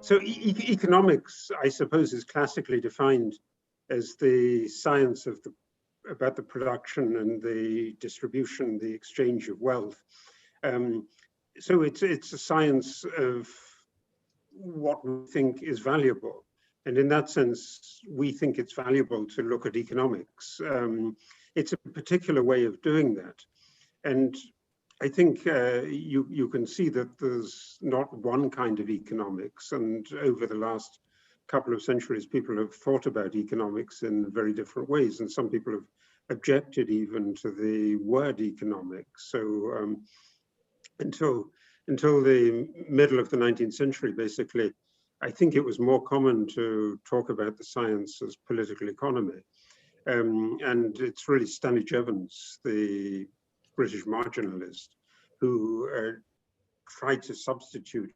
So economics, I suppose, is classically defined as the science of about the production and the distribution, the exchange of wealth. So it's a science of what we think is valuable. And in that sense, we think it's valuable to look at economics. It's a particular way of doing that. And I think you can see that there's not one kind of economics. And over the last couple of centuries, people have thought about economics in very different ways. And some people have objected even to the word economics. So until the middle of the 19th century, basically, I think it was more common to talk about the science as political economy. And it's really Stanley Jevons, the British marginalist, who tried to substitute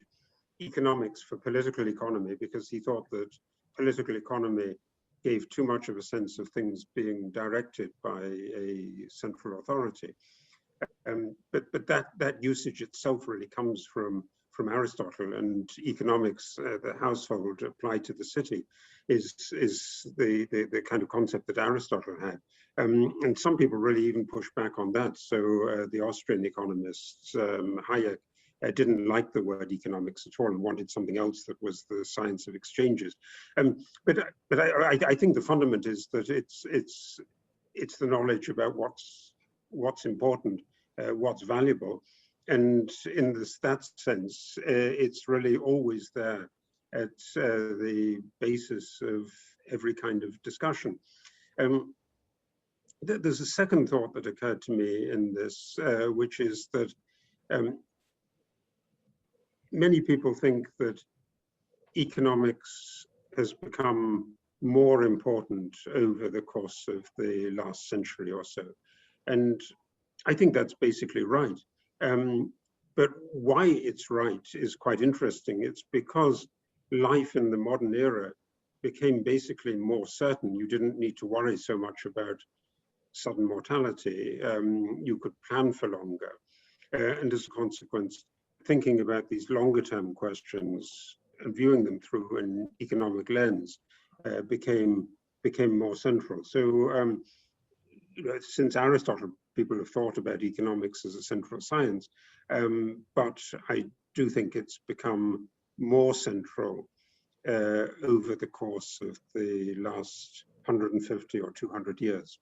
economics for political economy because he thought that political economy gave too much of a sense of things being directed by a central authority. But that usage itself really comes from Aristotle, and economics, the household applied to the city, is the kind of concept that Aristotle had. And some people really even push back on that. So the Austrian economists, Hayek, didn't like the word economics at all and wanted something else that was the science of exchanges. But I think the fundament is that it's the knowledge about what's important, what's valuable. And in that sense, it's really always there at the basis of every kind of discussion. There's a second thought that occurred to me in this, which is that many people think that economics has become more important over the course of the last century or so. And I think that's basically right. But why it's right is quite interesting. It's because life in the modern era became basically more certain. You didn't need to worry so much about sudden mortality. You could plan for longer. And as a consequence, thinking about these longer term questions and viewing them through an economic lens became more central. So since Aristotle, people have thought about economics as a central science, but I do think it's become more central over the course of the last 150 or 200 years.